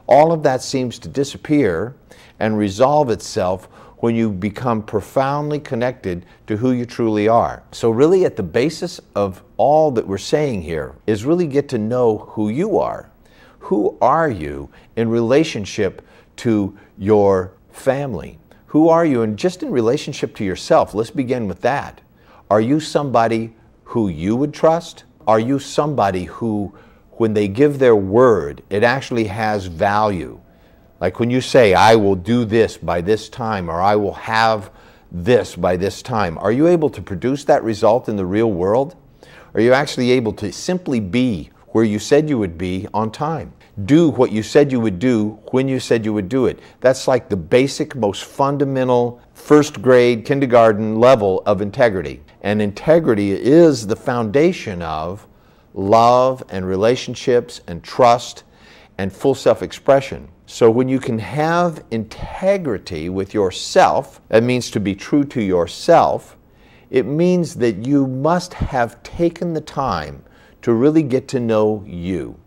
all of that seems to disappear and resolve itself when you become profoundly connected to who you truly are. So really at the basis of all that we're saying here is really get to know who you are. Who are you in relationship to your family? Who are you? And just in relationship to yourself, let's begin with that. Are you somebody who you would trust? Are you somebody who, when they give their word, it actually has value? Like when you say, I will do this by this time, or I will have this by this time, are you able to produce that result in the real world? Are you actually able to simply be where you said you would be on time? Do what you said you would do when you said you would do it. That's like the basic, most fundamental, first grade, kindergarten level of integrity. And integrity is the foundation of love and relationships and trust and full self-expression. So when you can have integrity with yourself, that means to be true to yourself, it means that you must have taken the time to really get to know you.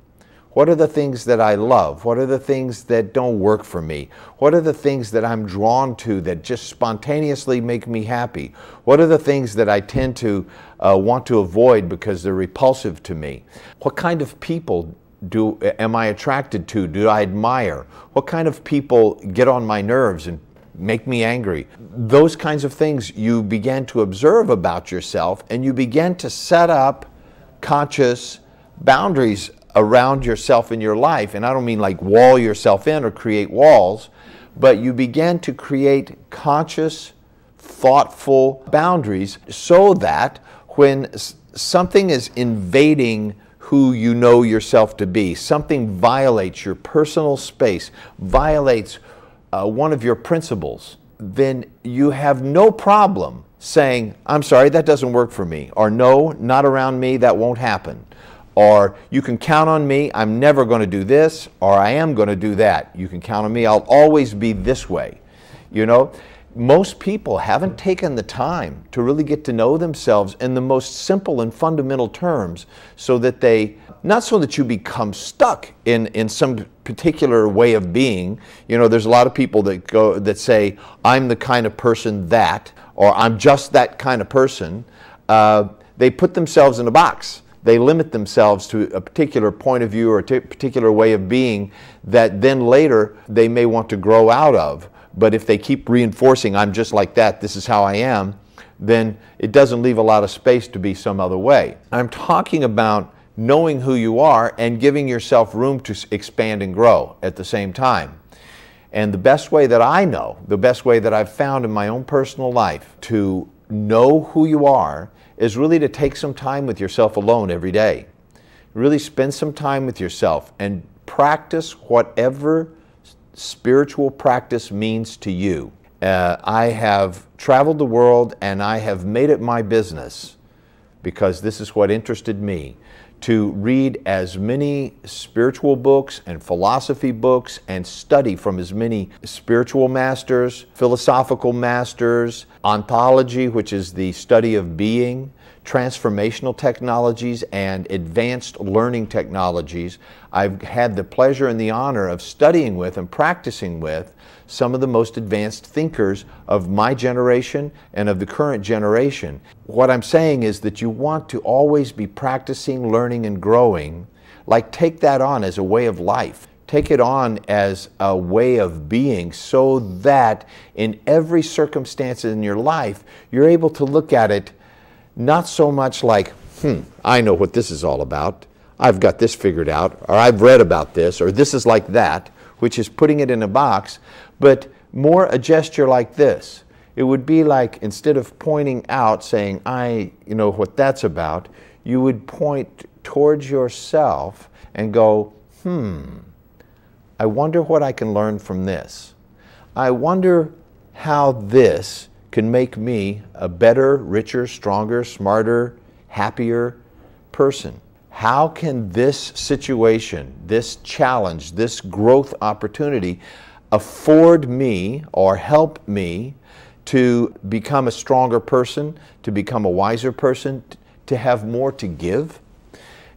What are the things that I love? What are the things that don't work for me? What are the things that I'm drawn to that just spontaneously make me happy? What are the things that I tend to want to avoid because they're repulsive to me? What kind of people am I attracted to? Do I admire? What kind of people get on my nerves and make me angry? Those kinds of things you began to observe about yourself, and you began to set up conscious boundaries around yourself in your life. And I don't mean like wall yourself in or create walls, but you began to create conscious, thoughtful boundaries so that when something is invading who you know yourself to be, something violates your personal space, violates one of your principles, then you have no problem saying, I'm sorry, that doesn't work for me, or no, not around me, that won't happen. Or you can count on me, I'm never going to do this, or I am going to do that. You can count on me, I'll always be this way. You know, most people haven't taken the time to really get to know themselves in the most simple and fundamental terms, so that they, not so that you become stuck in some particular way of being. You know, there's a lot of people that say, I'm the kind of person that, or I'm just that kind of person. They put themselves in a box. They limit themselves to a particular point of view or a particular way of being that then later they may want to grow out of. But if they keep reinforcing, I'm just like that, this is how I am, then it doesn't leave a lot of space to be some other way. I'm talking about knowing who you are and giving yourself room to expand and grow at the same time. And the best way that I know, the best way that I've found in my own personal life to know who you are is really to take some time with yourself alone every day. Really spend some time with yourself and practice whatever spiritual practice means to you. I have traveled the world and I have made it my business, because this is what interested me, to read as many spiritual books and philosophy books and study from as many spiritual masters, philosophical masters, ontology, which is the study of being, transformational technologies, and advanced learning technologies. I've had the pleasure and the honor of studying with and practicing with some of the most advanced thinkers of my generation and of the current generation. What I'm saying is that you want to always be practicing, learning, and growing. Like, take that on as a way of life. Take it on as a way of being, so that in every circumstance in your life, you're able to look at it not so much like, I know what this is all about, I've got this figured out, or I've read about this, or this is like that, which is putting it in a box, but more a gesture like this. It would be like, instead of pointing out, saying, I know what that's about, you would point towards yourself and go, I wonder what I can learn from this. I wonder how this can make me a better, richer, stronger, smarter, happier person. How can this situation, this challenge, this growth opportunity afford me or help me to become a stronger person, to become a wiser person, to have more to give?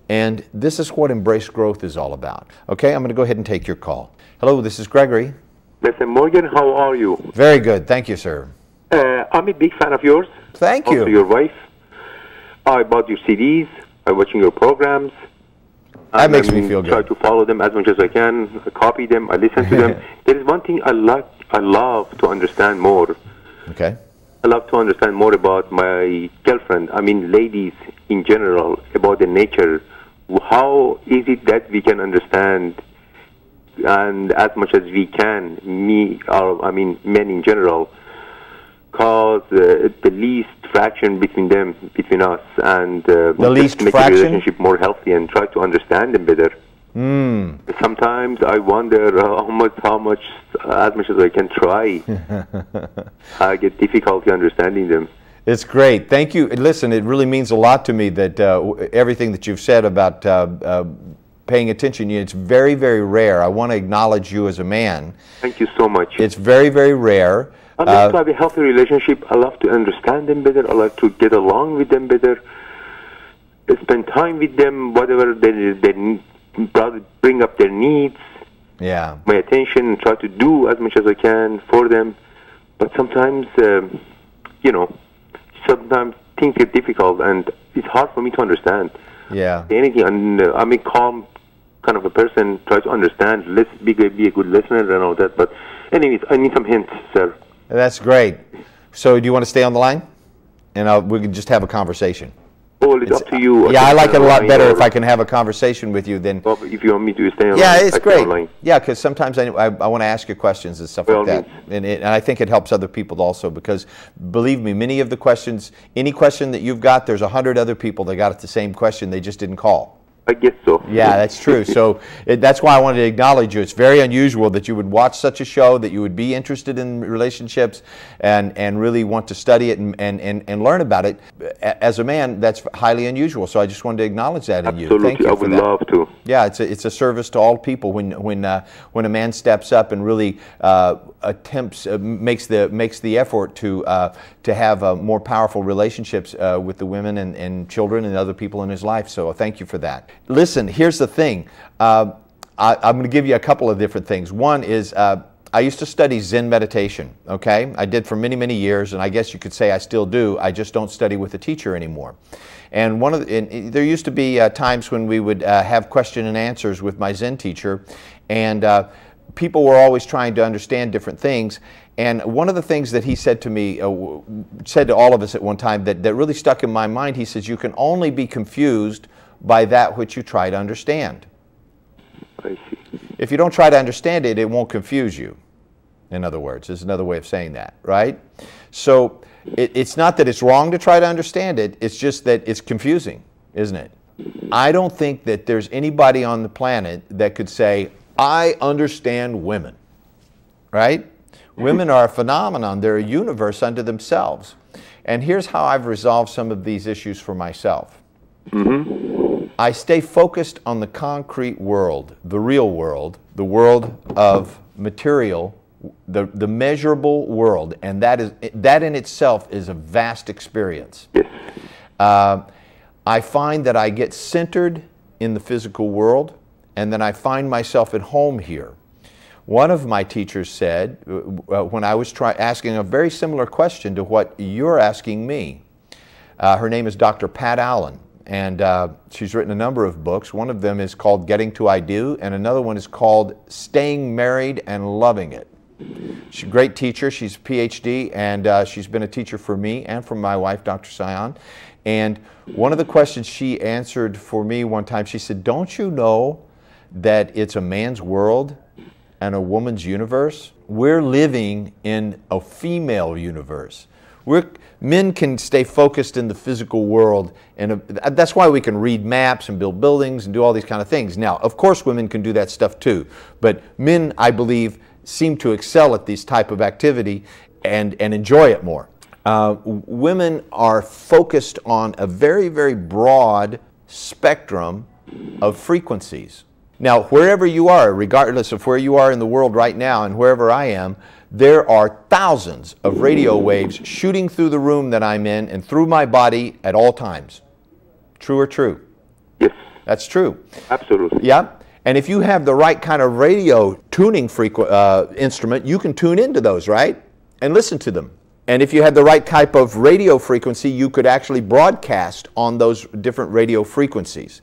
And this is what Embrace Growth is all about. Okay, I'm going to go ahead and take your call. Hello, this is Gregory. Mr. Morgan, how are you? Very good. Thank you, sir. I'm a big fan of yours. Thank you. Also your wife. I bought your CDs. I'm watching your programs. That makes me feel good. Try to follow them as much as I can. I copy them. I listen to them. There is one thing I love to understand more. Okay. I love to understand more about my girlfriend. I mean, ladies in general, about the nature. How is it that we can understand, and as much as we can, men in general, cause the least fraction between us, and the least make fraction? the relationship more healthy and try to understand them better. Sometimes I wonder how much, as much as I can try, I get difficulty understanding them. It's great. Thank you. Listen, it really means a lot to me that everything that you've said about paying attention. It's very, very rare. I want to acknowledge you as a man. Thank you so much. It's very, very rare. I like to have a healthy relationship. I love to understand them better. I like to get along with them better. Spend time with them, whatever they bring up their needs. Yeah. My attention, try to do as much as I can for them. But sometimes, sometimes things get difficult, and it's hard for me to understand. Yeah. Anything, and I'm a calm kind of a person. Try to understand, be a good listener and all that. But anyways, I need some hints, sir. That's great. So do you want to stay on the line? And we can just have a conversation. Oh, it's up to you. Yeah, I like it a lot better if I can have a conversation with you than... Well, if you want me to stay on yeah, it's great. Yeah, because sometimes I want to ask you questions and stuff like that. And I think it helps other people also, because believe me, many of the questions, any question that you've got, there's 100 other people that got the same question, they just didn't call. I guess so. Yeah, that's true. So that's why I wanted to acknowledge you. It's very unusual that you would watch such a show, that you would be interested in relationships and really want to study it and learn about it. As a man, that's highly unusual. So I just wanted to acknowledge that in you. Thank you. I would love to. Yeah, it's a service to all people when a man steps up and really makes the effort to have more powerful relationships with the women and children and other people in his life. So thank you for that. Listen, here's the thing. I'm going to give you a couple of different things. One is I used to study Zen meditation, okay? I did for many, many years, and I guess you could say I still do. I just don't study with a teacher anymore. And there used to be times when we would have question and answers with my Zen teacher, and people were always trying to understand different things. And one of the things that he said to me, said to all of us at one time that really stuck in my mind, he says, you can only be confused by that which you try to understand. I see. If you don't try to understand it, it won't confuse you. In other words, there's another way of saying that, right? So it's not that it's wrong to try to understand it, it's just that it's confusing, isn't it? I don't think that there's anybody on the planet that could say, I understand women, right? Women are a phenomenon. They're a universe unto themselves. And here's how I've resolved some of these issues for myself. I stay focused on the concrete world, the real world, the world of material, the measurable world, and that in itself is a vast experience. I find that I get centered in the physical world, and then I find myself at home here. One of my teachers said, when I was asking a very similar question to what you're asking me, her name is Dr. Pat Allen, and she's written a number of books. One of them is called Getting to I Do, and another one is called Staying Married and Loving It. She's a great teacher. She's a PhD, and she's been a teacher for me and for my wife, Dr. Sion. And one of the questions she answered for me one time, she said, don't you know that it's a man's world and a woman's universe? We're living in a female universe. Men can stay focused in the physical world, and that's why we can read maps and build buildings and do all these kind of things. Now, of course, women can do that stuff too, but men, I believe, seem to excel at this type of activity and enjoy it more. Women are focused on a very, very broad spectrum of frequencies. Now, wherever you are, regardless of where you are in the world right now and wherever I am, there are thousands of radio waves shooting through the room that I'm in and through my body at all times. True or true? Yes. That's true. Absolutely. Yeah. And if you have the right kind of radio tuning instrument, you can tune into those, right? And listen to them. And if you had the right type of radio frequency, you could actually broadcast on those different radio frequencies.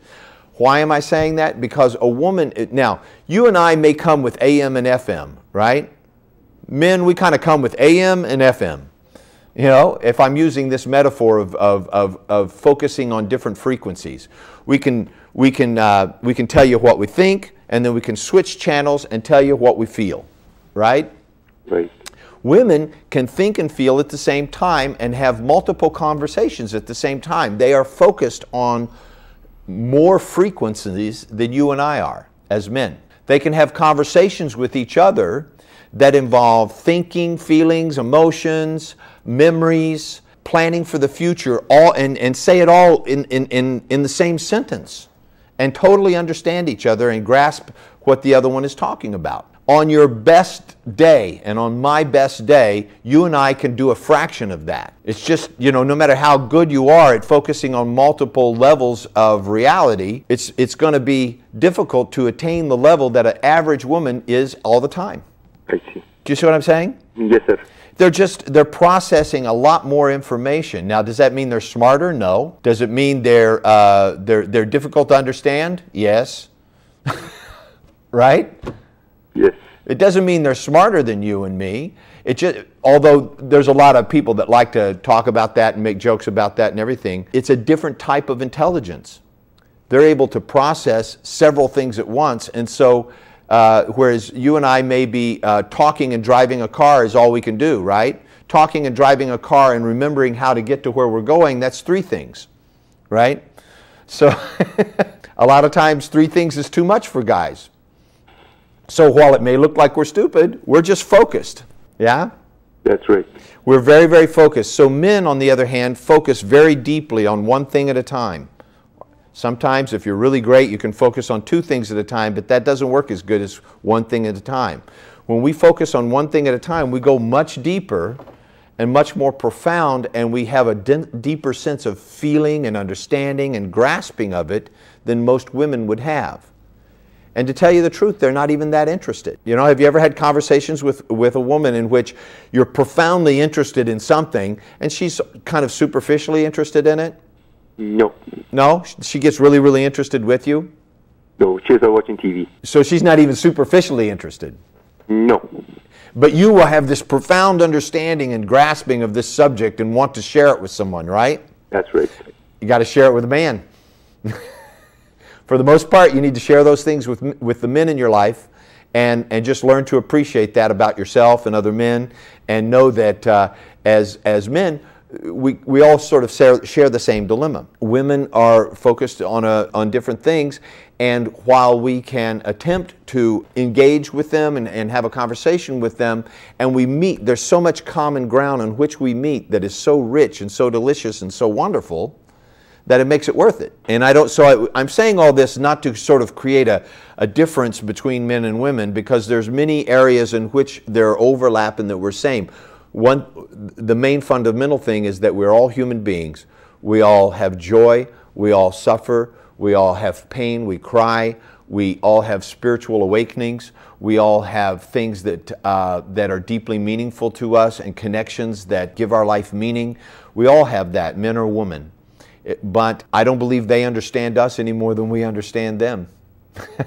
Why am I saying that? Because a woman, now, you and I may come with AM and FM, right? Men, we kind of come with AM and FM. You know, if I'm using this metaphor of focusing on different frequencies, we can tell you what we think, and then we can switch channels and tell you what we feel, right? Right. Women can think and feel at the same time and have multiple conversations at the same time. They are focused on more frequencies than you and I are as men. They can have conversations with each other that involve thinking, feelings, emotions, memories, planning for the future, all and say it all in the same sentence, and totally understand each other and grasp what the other one is talking about. On your best day and on my best day, you and I can do a fraction of that. It's just, you know, no matter how good you are at focusing on multiple levels of reality, it's going to be difficult to attain the level that an average woman is all the time. I see. Do you see what I'm saying? Yes, sir. They're processing a lot more information. Now, does that mean they're smarter? No. Does it mean they're difficult to understand? Yes. Right? Yes. It doesn't mean they're smarter than you and me. It just, although there's a lot of people that like to talk about that and make jokes about that and everything, it's a different type of intelligence. They're able to process several things at once, and so whereas you and I may be talking and driving a car is all we can do, right? Talking and driving a car and remembering how to get to where we're going, that's 3 things, right? So a lot of times 3 things is too much for guys. So while it may look like we're stupid, we're just focused, yeah? That's right. We're very, very focused. So men, on the other hand, focus very deeply on one thing at a time. Sometimes, if you're really great, you can focus on 2 things at a time, but that doesn't work as good as one thing at a time. When we focus on one thing at a time, we go much deeper and much more profound, and we have a deeper sense of feeling and understanding and grasping of it than most women would have. And to tell you the truth, they're not even that interested. You know, have you ever had conversations with a woman in which you're profoundly interested in something and she's kind of superficially interested in it? No. No? She gets really, really interested with you? No, she's watching TV. So she's not even superficially interested? No. But you will have this profound understanding and grasping of this subject and want to share it with someone, right? That's right. You got to share it with a man. For the most part, you need to share those things with the men in your life, and just learn to appreciate that about yourself and other men, and know that as men, we all sort of share the same dilemma. Women are focused on different things, and while we can attempt to engage with them and have a conversation with them, and we meet, there's so much common ground on which we meet that is so rich and so delicious and so wonderful that it makes it worth it. And I'm saying all this not to sort of create a difference between men and women, because there's many areas in which there are overlap and that we're same. The main fundamental thing is that we're all human beings. We all have joy, we all suffer, we all have pain, we cry, we all have spiritual awakenings, we all have things that are deeply meaningful to us and connections that give our life meaning. We all have that, men or women. But I don't believe they understand us any more than we understand them. The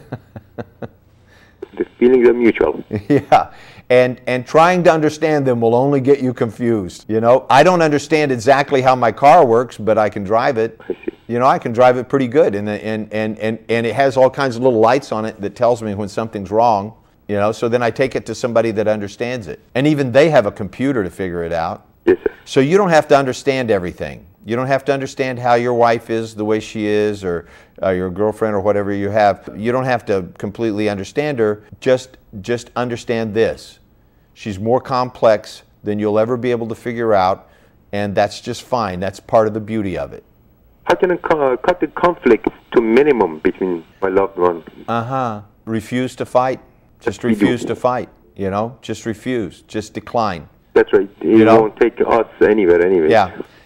feelings are mutual. Yeah. And trying to understand them will only get you confused. You know, I don't understand exactly how my car works, but I can drive it. I see. You know, I can drive it pretty good, and it has all kinds of little lights on it that tells me when something's wrong. You know, so then I take it to somebody that understands it, and even they have a computer to figure it out. Yes, sir. So you don't have to understand everything. You don't have to understand how your wife is the way she is, or your girlfriend, or whatever you have. You don't have to completely understand her. Just understand this. She's more complex than you'll ever be able to figure out, and that's just fine. That's part of the beauty of it. How can I cut the conflict to minimum between my loved one? Refuse to fight. Just refuse to fight. You know, just refuse. Just decline. That's right. It won't take us anywhere anyway.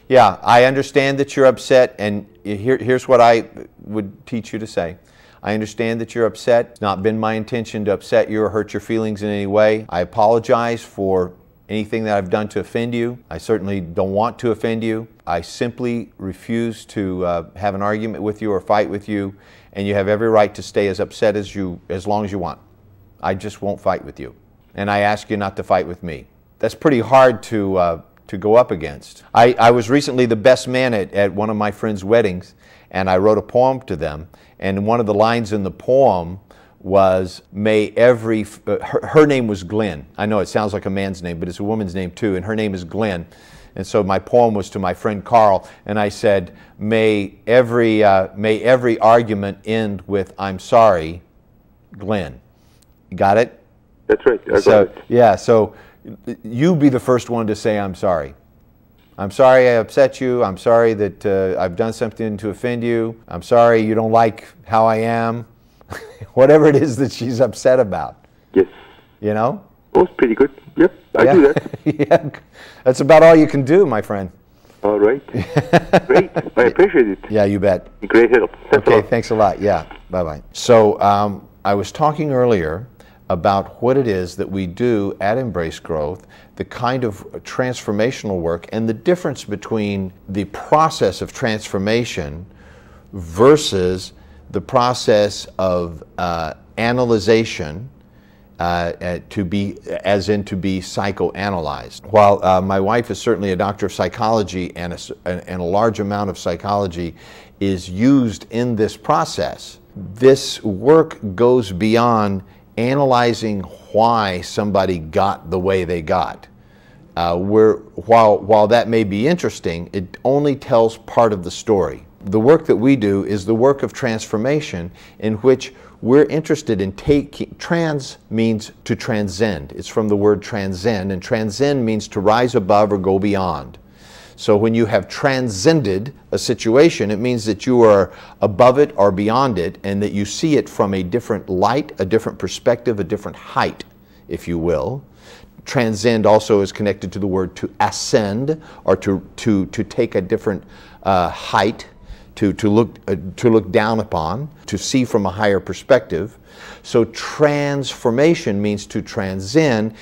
Yeah, I understand that you're upset, and here's what I would teach you to say. I understand that you're upset. It's not been my intention to upset you or hurt your feelings in any way. I apologize for anything that I've done to offend you. I certainly don't want to offend you. I simply refuse to have an argument with you or fight with you, and you have every right to stay as upset as long as you want. I just won't fight with you. And I ask you not to fight with me. That's pretty hard to go up against. I was recently the best man at one of my friends' weddings, and I wrote a poem to them, and one of the lines in the poem was, may every, her name was Glenn. I know it sounds like a man's name, but it's a woman's name too, and her name is Glenn. And so my poem was to my friend Carl, and I said, may every argument end with, I'm sorry, Glenn. You got it? That's right. I got it. Yeah, so you be the first one to say, I'm sorry. I'm sorry I upset you. I'm sorry that I've done something to offend you. I'm sorry you don't like how I am. Whatever it is that she's upset about. Yes. You know? Oh, it's pretty good. Yep, I do that. Yeah, that's about all you can do, my friend. All right. Great. I appreciate it. Yeah, you bet. Great help. Okay, thanks a lot. Yeah, bye-bye. So I was talking earlier about what it is that we do at Embrace Growth, the kind of transformational work, and the difference between the process of transformation versus the process of analyzation, to be psychoanalyzed. While my wife is certainly a doctor of psychology, and a large amount of psychology is used in this process, this work goes beyond analyzing why somebody got the way they got. While that may be interesting, it only tells part of the story. The work that we do is the work of transformation, in which we're interested in taking, trans means to transcend. It's from the word transcend, and transcend means to rise above or go beyond. So when you have transcended a situation, it means that you are above it or beyond it, and that you see it from a different light, a different perspective, a different height, if you will. Transcend also is connected to the word to ascend, or to take a different height, to look down upon, to see from a higher perspective. So transformation means to transcend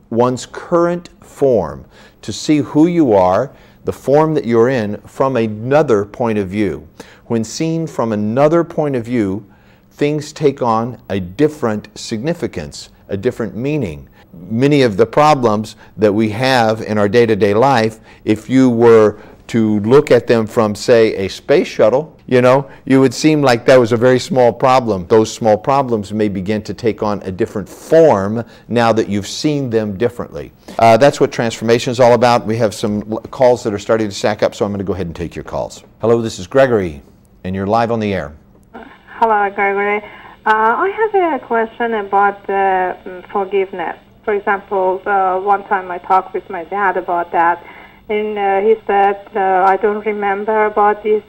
one's current form, to see who you are, the form that you're in, from another point of view. When seen from another point of view, things take on a different significance, a different meaning. Many of the problems that we have in our day-to-day life, if you were to look at them from, say, a space shuttle, you know, you would seem like that was a very small problem. Those small problems may begin to take on a different form now that you've seen them differently. That's what transformation is all about. We have some calls that are starting to stack up, so I'm going to go ahead and take your calls. Hello, this is Gregory, and you're live on the air. Hello, Gregory. I have a question about forgiveness. For example, one time I talked with my dad about that, and he said, I don't remember about this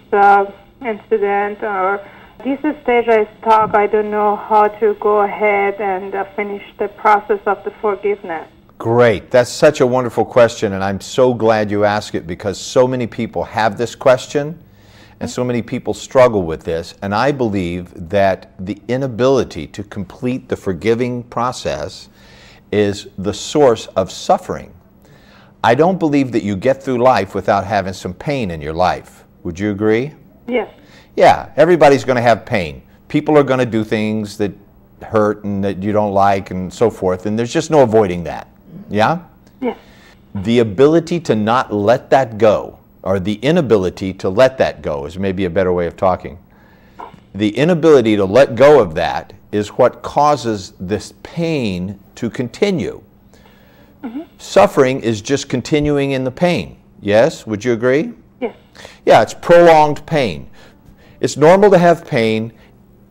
incident, or this stage I stuck, I don't know how to go ahead and finish the process of the forgiveness. Great. That's such a wonderful question, and I'm so glad you asked it, because so many people have this question, and so many people struggle with this, and I believe that the inability to complete the forgiving process is the source of suffering. I don't believe that you get through life without having some pain in your life. Would you agree? Yes. Yeah, everybody's going to have pain. People are going to do things that hurt and that you don't like and so forth, and there's just no avoiding that. Yeah? Yes. The ability to not let that go, or the inability to let that go, is maybe a better way of talking. The inability to let go of that is what causes this pain to continue. Mm-hmm. Suffering is just continuing in the pain. Yes? Would you agree? Yes. Yeah, it's prolonged pain. It's normal to have pain.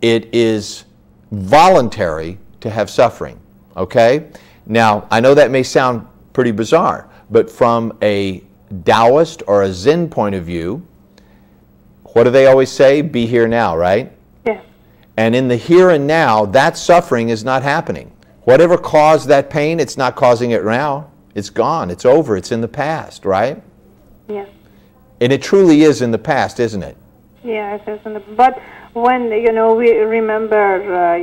It is voluntary to have suffering. Okay? Now, I know that may sound pretty bizarre, but from a Taoist or a Zen point of view, what do they always say? Be here now, right? Yes. And in the here and now, that suffering is not happening. Whatever caused that pain, it's not causing it now. It's gone. It's over. It's in the past, right? Yes. And it truly is in the past, isn't it? Yeah, it is. But when, we remember,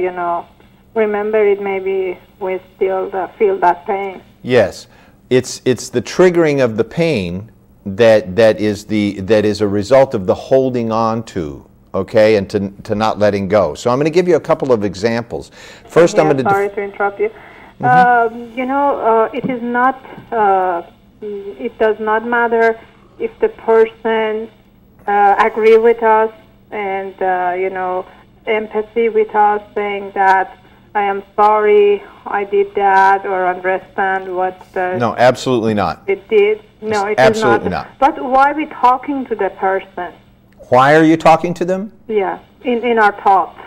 remember it, maybe we still feel that pain. Yes, it's the triggering of the pain that is a result of the holding on to, okay, and to not letting go. So I'm going to give you a couple of examples. First, yeah, I'm going to sorry to interrupt you. It is not. It does not matter if the person agree with us and empathy with us, saying that I am sorry I did that, or understand what no, absolutely not. It did. No, it absolutely is not. But why are we talking to the person? Why are you talking to them? Yeah, in our thoughts.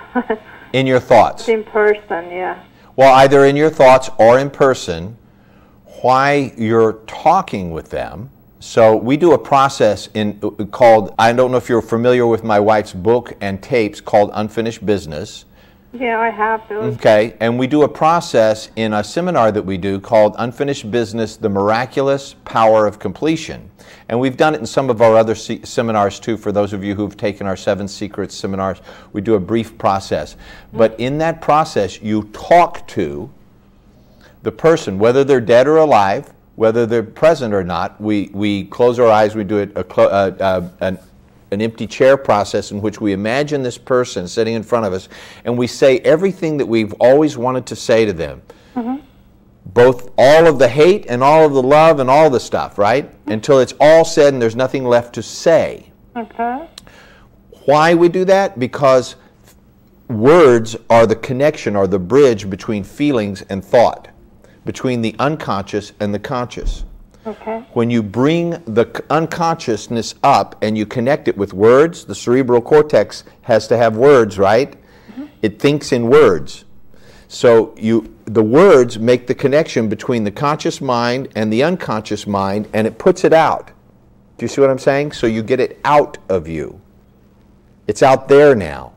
In your thoughts. In person, yeah. Well, either in your thoughts or in person, why you're talking with them. So we do a process called, I don't know if you're familiar with my wife's book and tapes called Unfinished Business. Yeah, I have those. Okay, and we do a process in a seminar that we do called Unfinished Business, The Miraculous Power of Completion. And we've done it in some of our other seminars too. For those of you who've taken our 7 Secrets seminars, we do a brief process. But in that process, you talk to the person, whether they're dead or alive, whether they're present or not. We close our eyes, we do an empty chair process in which we imagine this person sitting in front of us, and we say everything that we've always wanted to say to them. Both all of the hate and all of the love and all the stuff, right? Until it's all said and there's nothing left to say. Okay. Why we do that? Because words are the connection or the bridge between feelings and thought, between the unconscious and the conscious. Okay. When you bring the unconsciousness up and you connect it with words, the cerebral cortex has to have words, right? It thinks in words. So the words make the connection between the conscious mind and the unconscious mind, and it puts it out. Do you see what I'm saying? So you get it out of you. It's out there now.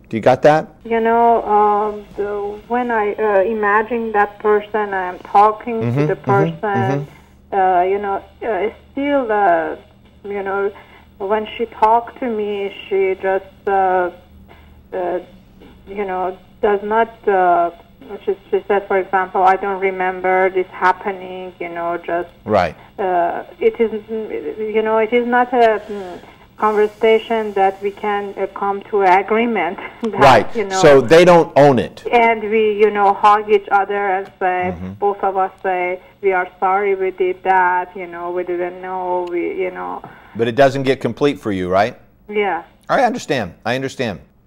Do you got that? When I imagine that person, I am talking to the person. Still, when she talked to me, she just, does not, she said, for example, I don't remember this happening, just. Right. It is not a conversation that we can come to an agreement. That, right. So they don't own it. And we, hug each other and say, both of us say, we are sorry we did that, we didn't know, But it doesn't get complete for you, right? Yeah. I understand.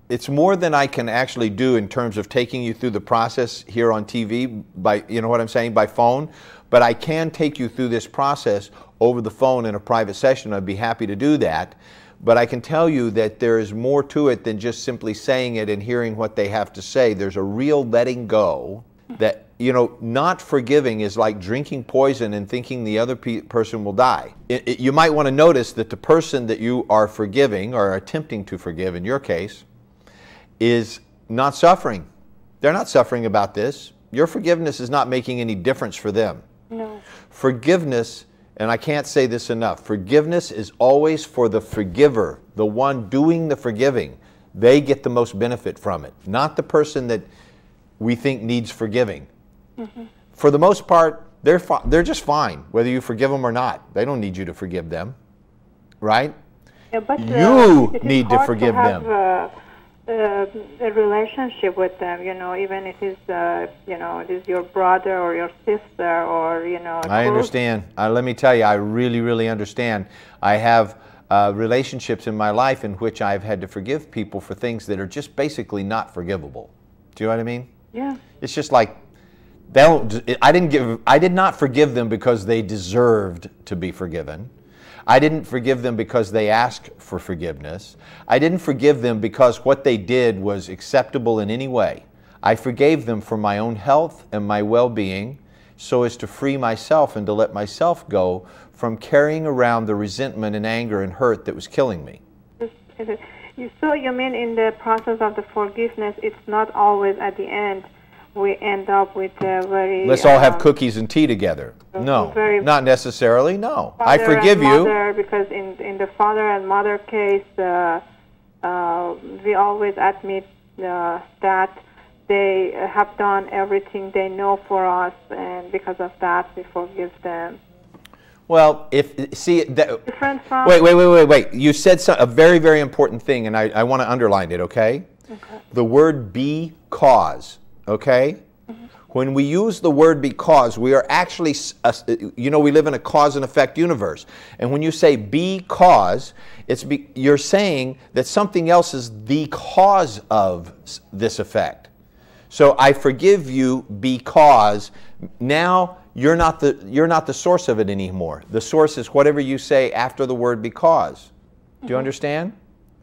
It's more than I can actually do in terms of taking you through the process here on TV by, by phone. But I can take you through this process over the phone in a private session. I'd be happy to do that. But I can tell you that there is more to it than just simply saying it and hearing what they have to say. There's a real letting go that, not forgiving is like drinking poison and thinking the other person will die. You might want to notice that the person that you are forgiving or attempting to forgive, in your case, is not suffering. They're not suffering about this. Your forgiveness is not making any difference for them. No. Forgiveness, and I can't say this enough, forgiveness is always for the forgiver, the one doing the forgiving. They get the most benefit from it, not the person that we think needs forgiving. For the most part, they're just fine, whether you forgive them or not. They don't need you to forgive them, right? Yeah, but you need to forgive them. A relationship with them, even if it's, it is your brother or your sister or, I understand. Let me tell you, I really, really understand. I have relationships in my life in which I've had to forgive people for things that are just basically not forgivable. Do you know what I mean? Yeah. It's just like, I did not forgive them because they deserved to be forgiven. I didn't forgive them because they asked for forgiveness. I didn't forgive them because what they did was acceptable in any way. I forgave them for my own health and my well-being so as to free myself and to let myself go from carrying around the resentment and anger and hurt that was killing me. So you mean in the process of the forgiveness, it's not always at the end we end up with a very... Let's all have cookies and tea together. No, not necessarily, no. I forgive you. Because in the father and mother case, we always admit that they have done everything they know for us, and because of that, we forgive them. Well, Different from... Wait. You said a very, very important thing, and I want to underline it, okay? Okay. The word because, okay? Mm-hmm. When we use the word because, we are actually, we live in a cause and effect universe. And when you say because, you're saying that something else is the cause of this effect. So I forgive you because now you're not the source of it anymore. The source is whatever you say after the word because. Do you understand?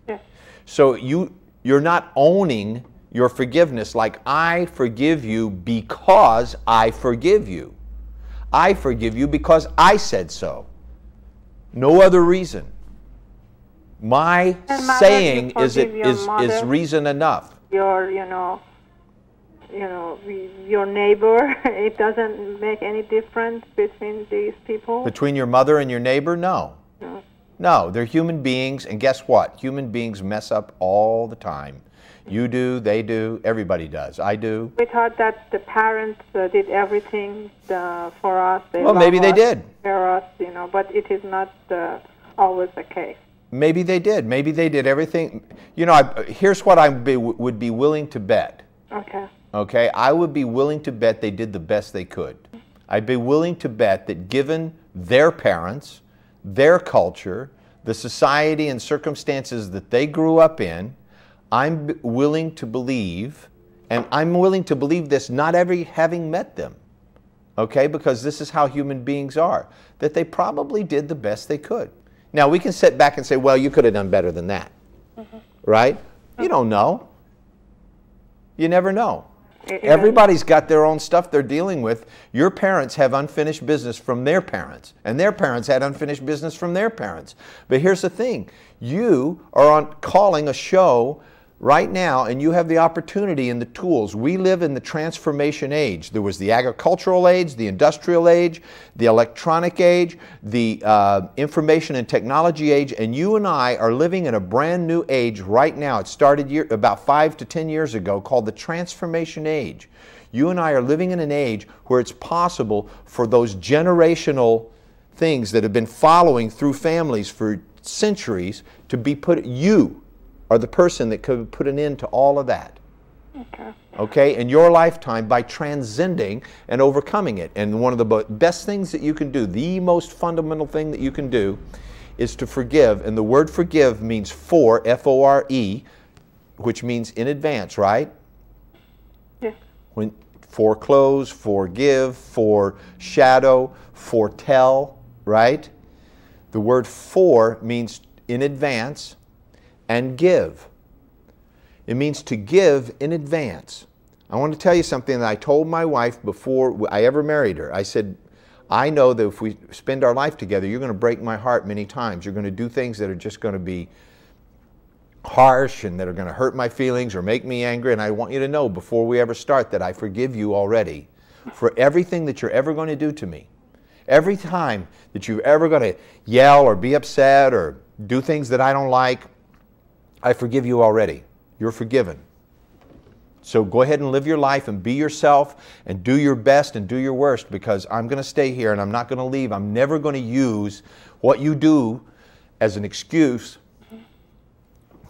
Yes. So you're not owning your forgiveness like I forgive you because I forgive you. I forgive you because I said so. No other reason. My saying is reason enough. Your neighbor, it doesn't make any difference between these people? Between your mother and your neighbor? No. No, they're human beings, and guess what? Human beings mess up all the time. You do, they do, everybody does. I do. We thought that the parents did everything for us. Well, maybe they did. For us, but it is not always the case. Maybe they did. Maybe they did everything. Here's what I would be willing to bet. Okay, I would be willing to bet they did the best they could. I'd be willing to bet that given their parents, their culture, the society and circumstances that they grew up in, I'm willing to believe, and I'm willing to believe this not having met them, okay, because this is how human beings are, that they probably did the best they could. Now, we can sit back and say, well, you could have done better than that, right? You don't know. You never know. Everybody's got their own stuff they're dealing with. Your parents have unfinished business from their parents, and their parents had unfinished business from their parents. But here's the thing. You are calling a show right now, and you have the opportunity and the tools. We live in the transformation age. There was the agricultural age, the industrial age, the electronic age, the information and technology age, and you and I are living in a brand new age right now. It started about 5 to 10 years ago, called the transformation age. You and I are living in an age where it's possible for those generational things that have been following through families for centuries to be you are the person that could put an end to all of that. Okay, in your lifetime by transcending and overcoming it. And one of the best things that you can do, the most fundamental thing that you can do, is to forgive. And the word forgive means F-O-R-E, which means in advance, right? Yes. When foreclose, forgive, foreshadow, foretell, right? The word for means in advance, and give. It means to give in advance. I want to tell you something that I told my wife before I ever married her. I said, I know that if we spend our life together, you're going to break my heart many times. You're going to do things that are just going to be harsh and that are going to hurt my feelings or make me angry. And I want you to know before we ever start that I forgive you already for everything that you're ever going to do to me. Every time that you're ever going to yell or be upset or do things that I don't like, I forgive you already. You're forgiven. So go ahead and live your life and be yourself and do your best and do your worst, because I'm going to stay here and I'm not going to leave. I'm never going to use what you do as an excuse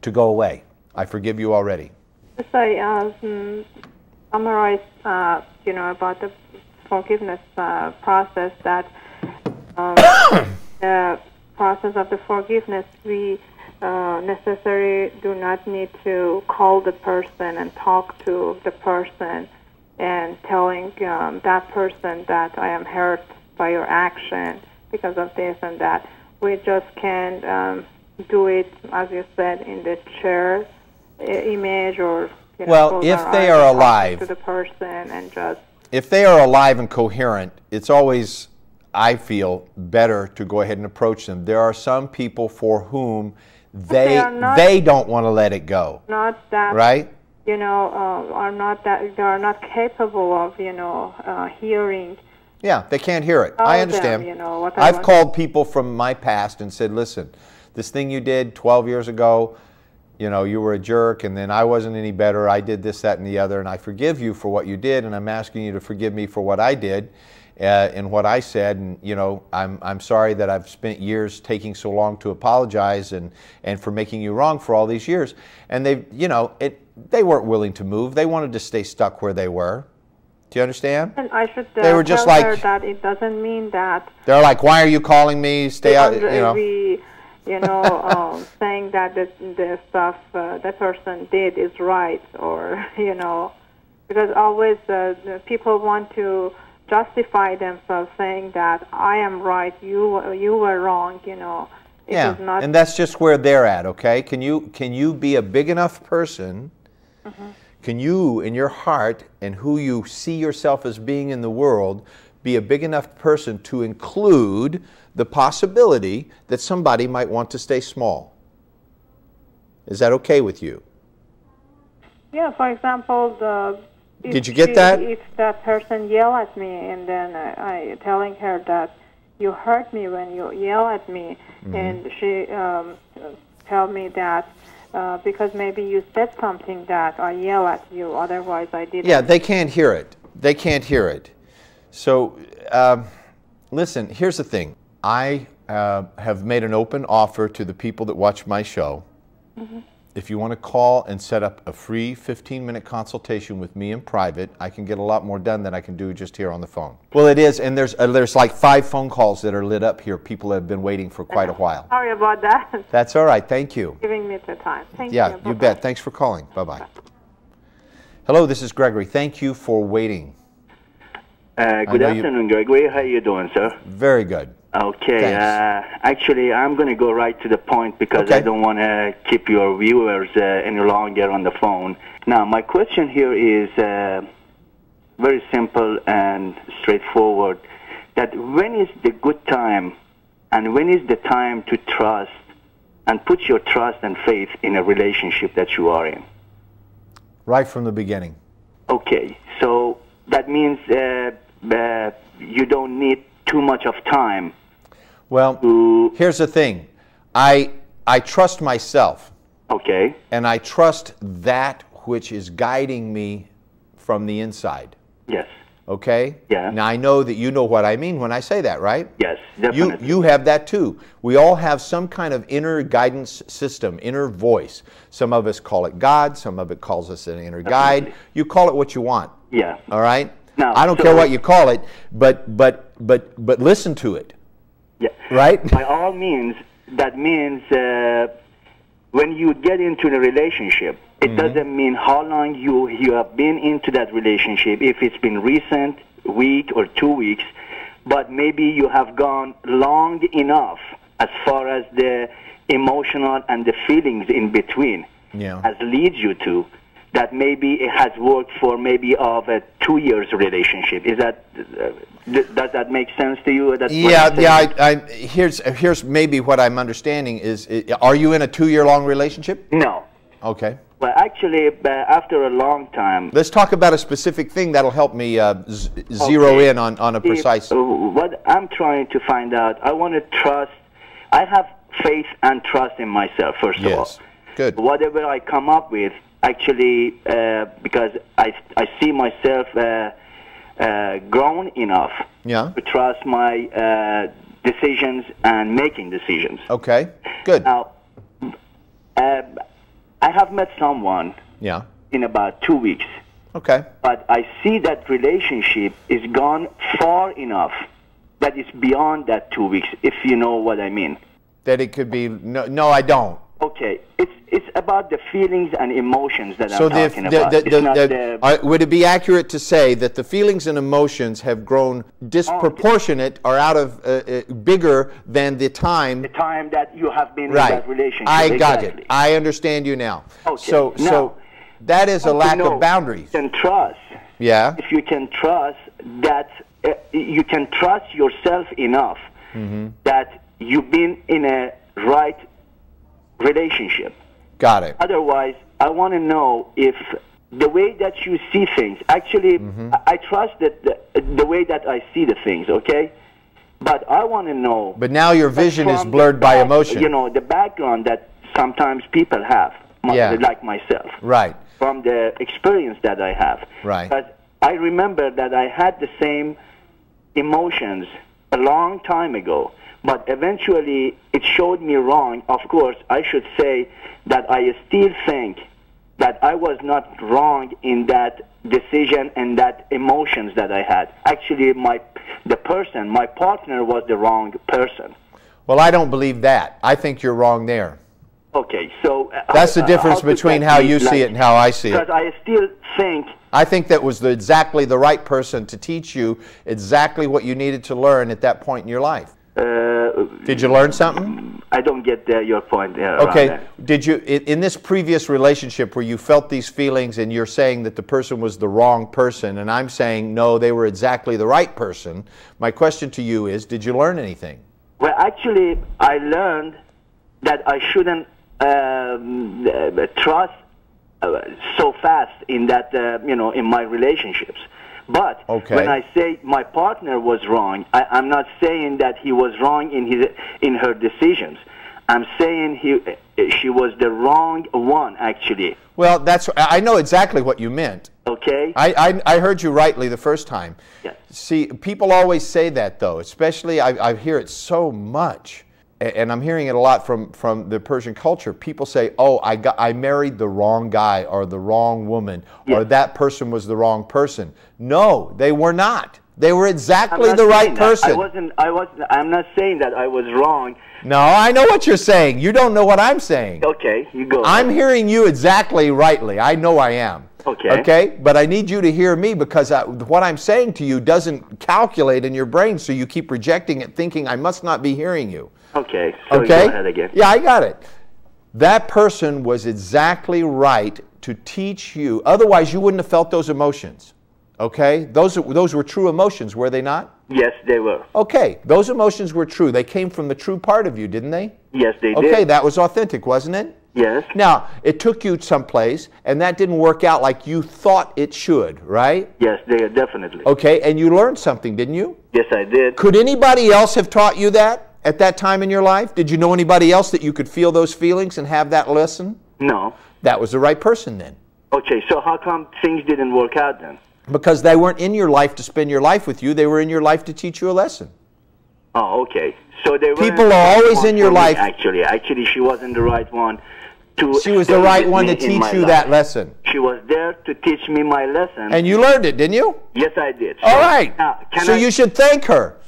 to go away. I forgive you already. Just summarize, about the forgiveness process, that the process of the forgiveness, we necessarily do not need to call the person and talk to the person and telling that person that I am hurt by your action because of this and that. We just can do it, as you said, in the chair image, or well, if they are alive, to the person and just. If they are alive and coherent, it's always, I feel, better to go ahead and approach them. There are some people for whom they don't want to let it go. Not that, right? Are not that they are not capable of, hearing. Yeah, they can't hear it. I understand. Them, I've called people from my past and said, listen, this thing you did 12 years ago, you know, you were a jerk, and then I wasn't any better. I did this, that, and the other, and I forgive you for what you did, and I'm asking you to forgive me for what I did and what I said. And you know, I'm sorry that I've spent years taking so long to apologize and for making you wrong for all these years. And they, you know, they weren't willing to move. They wanted to stay stuck where they were. Do you understand? And I should they were just tell like her that it doesn't mean that. They're like, why are you calling me? Stay out. You know. You know, saying that the stuff that person did is right, or you know, because always people want to justify themselves, saying that I am right, you were wrong. You know, yeah, and that's just where they're at. Okay, can you be a big enough person? Mm-hmm. Can you, in your heart and who you see yourself as being in the world, be a big enough person to include the possibility that somebody might want to stay small? Is that okay with you? Yeah, for example, did you get that? If that person yell at me and then I telling her that you hurt me when you yell at me, mm-hmm. and she tell me that because maybe you said something that I yell at you, otherwise I didn't. Yeah, they can't hear it. They can't hear it. So, listen, here's the thing. I have made an open offer to the people that watch my show. Mm-hmm. If you want to call and set up a free 15-minute consultation with me in private, I can get a lot more done than I can do just here on the phone. Well, it is, and there's like 5 phone calls that are lit up here. People have been waiting for quite a while. Sorry about that. That's all right. Thank you. Giving me the time. Thank you. Yeah, you bet. Thanks for calling. Bye-bye. Hello, this is Gregory. Thank you for waiting. Good afternoon, Gregory. How are you doing, sir? Very good. Okay. Actually, I'm going to go right to the point because I don't want to keep your viewers any longer on the phone. Now, my question here is very simple and straightforward. That when is the good time and when is the time to trust and put your trust and faith in a relationship that you are in? Right from the beginning. Okay. So that means you don't need too much of time. Well, here's the thing. I trust myself. Okay. And I trust that which is guiding me from the inside. Yes. Okay? Yeah. Now, I know that you know what I mean when I say that, right? Yes, definitely. You have that too. We all have some kind of inner guidance system, inner voice. Some of us call it God. Some of it calls us an inner guide. You call it what you want. Yeah. All right? Now, I don't care what you call it, but listen to it. Yeah. Right? By all means, that means when you get into the relationship, it doesn't mean how long you have been into that relationship, if it's been recent, week or 2 weeks, but maybe you have gone long enough as far as the emotional and the feelings in between has leads you to, that maybe it has worked for maybe of a 2 years relationship. Is that does that make sense to you? That's here's maybe what I'm understanding is, are you in a 2-year-long relationship? No. Okay. Well, actually, after a long time. Let's talk about a specific thing that'll help me zero in on a precise. What I'm trying to find out, I want to trust. I have faith and trust in myself, first of all. Good. Whatever I come up with, actually, because I see myself grown enough to trust my decisions and making decisions. Okay, good. Now, I have met someone in about 2 weeks. Okay. But I see that relationship is gone far enough that it's beyond that 2 weeks, if you know what I mean. That it could be, no, I don't. Okay, it's about the feelings and emotions that I'm talking about. Would it be accurate to say that the feelings and emotions have grown disproportionate or out of bigger than the time? The time that you have been in that relationship. I got it. I understand you now. Okay. So that is a lack of boundaries. You can trust. Yeah. If you can trust that, you can trust yourself enough that you've been in a right relationship. Got it. Otherwise, I want to know if the way that you see things, actually, I trust that the way that I see the things, okay? But I want to know. But now your vision is blurred by emotion. You know, the background that sometimes people have. like myself. Right. From the experience that I have. Right. But I remember that I had the same emotions a long time ago, but eventually it showed me wrong. Of course, I should say that I still think that I was not wrong in that decision and that emotions that I had. Actually, my partner was the wrong person. Well, I don't believe that. I think you're wrong there. Okay, so that's the difference between how you see it and how I see it. Because I still think... I think that was exactly the right person to teach you exactly what you needed to learn at that point in your life. Did you learn something? I don't get your point. Okay. Did you, in this previous relationship where you felt these feelings and you're saying that the person was the wrong person, and I'm saying, no, they were exactly the right person, my question to you is, did you learn anything? Well, actually, I learned that I shouldn't trust so fast in that, in my relationships. But when I say my partner was wrong, I'm not saying that he was wrong in her decisions. I'm saying she was the wrong one, actually. Well, I know exactly what you meant. Okay. I heard you rightly the first time. Yes. See, people always say that, though, especially I hear it so much. And I'm hearing it a lot from the Persian culture. People say, oh, I married the wrong guy or the wrong woman, or that person was the wrong person. No, they were not. They were exactly the right person. I'm not saying that I was wrong. No, I know what you're saying. You don't know what I'm saying. Okay, you go. I'm hearing you exactly rightly. I know I am. Okay. Okay? But I need you to hear me, because what I'm saying to you doesn't calculate in your brain, so you keep rejecting it, thinking I must not be hearing you. Okay, so go ahead again. Yeah, I got it. That person was exactly right to teach you. Otherwise, you wouldn't have felt those emotions. Okay? Those were true emotions, were they not? Yes, they were. Okay, those emotions were true. They came from the true part of you, didn't they? Yes, they did. Okay, that was authentic, wasn't it? Yes. Now, it took you someplace, and that didn't work out like you thought it should, right? Yes, definitely. Okay, and you learned something, didn't you? Yes, I did. Could anybody else have taught you that at that time in your life? Did you know anybody else that you could feel those feelings and have that lesson? No. That was the right person then. Okay, so how come things didn't work out then? Because they weren't in your life to spend your life with you. They were in your life to teach you a lesson. Oh, okay. So they people are always in your life. Actually, she wasn't the right one. She was the right one to teach you that lesson. She was there to teach me my lesson. And you learned it, didn't you? Yes, I did. All right. Now, you should thank her.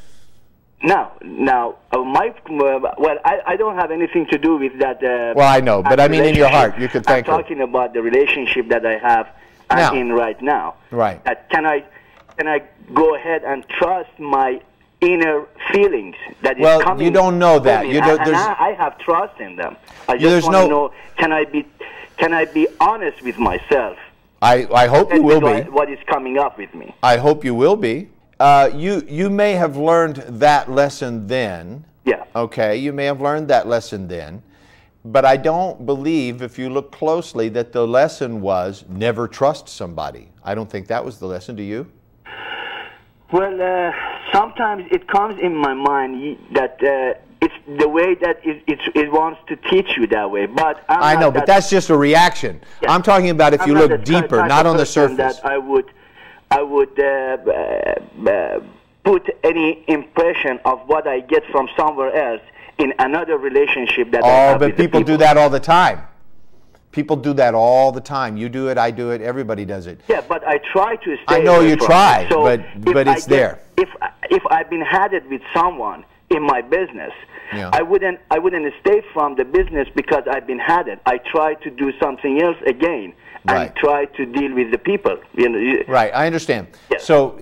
Now, I don't have anything to do with that. Well, I know, but I mean in your heart, you could thank her. I'm talking about the relationship that I have in right now. Right. Can I go ahead and trust my inner feelings that is coming? Well, you don't know that. I have trust in them. I just want to know, can I be honest with myself? I hope you will be. What is coming up with me? I hope you will be. You may have learned that lesson then. Yeah. Okay, you may have learned that lesson then. But I don't believe, if you look closely, that the lesson was never trust somebody. I don't think that was the lesson. Do you? Well, sometimes it comes in my mind that it's the way that it wants to teach you that way. But I know, but that's just a reaction. Yeah. I'm talking about if you look deeper, not on the surface. That I would put any impression of what I get from somewhere else in another relationship that I have with people do that all the time. People do that all the time. You do it, I do it, everybody does it. Yeah, but I try to stay I know you try, so but it's there. If I've been had it with someone in my business, yeah. I wouldn't stay from the business because I've been had it. I try to do something else again. Right. And try to deal with the people. Right, I understand. Yes. So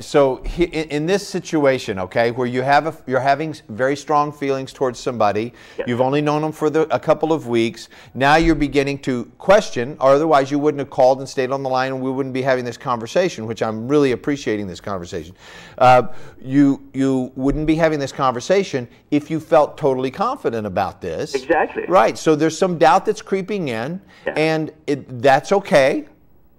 in this situation, okay, where you're having very strong feelings towards somebody, yes. You've only known them for a couple of weeks, now you're beginning to question, or otherwise you wouldn't have called and stayed on the line and we wouldn't be having this conversation, which I'm really appreciating this conversation. You wouldn't be having this conversation if you felt totally confident about this. Exactly. Right, so there's some doubt that's creeping in, yeah. and that's okay.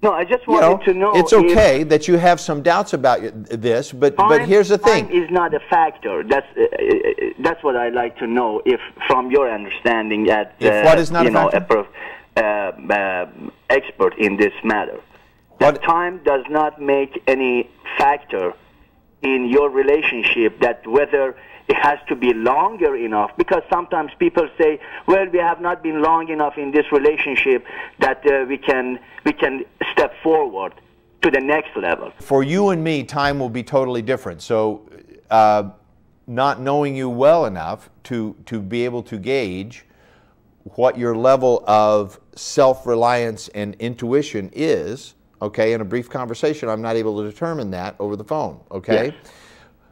No, I just wanted to know. It's okay that you have some doubts about this, but here's the thing. Time is not a factor. That's what I'd like to know. If, from your understanding, that what is not a factor? expert in this matter. That time does not make any factor in your relationship, that whether it has to be longer enough, because sometimes people say, well, we have not been long enough in this relationship that we can step forward to the next level. For you and me, time will be totally different. So not knowing you well enough to be able to gauge what your level of self-reliance and intuition is, okay, in a brief conversation, I'm not able to determine that over the phone, okay? Yes.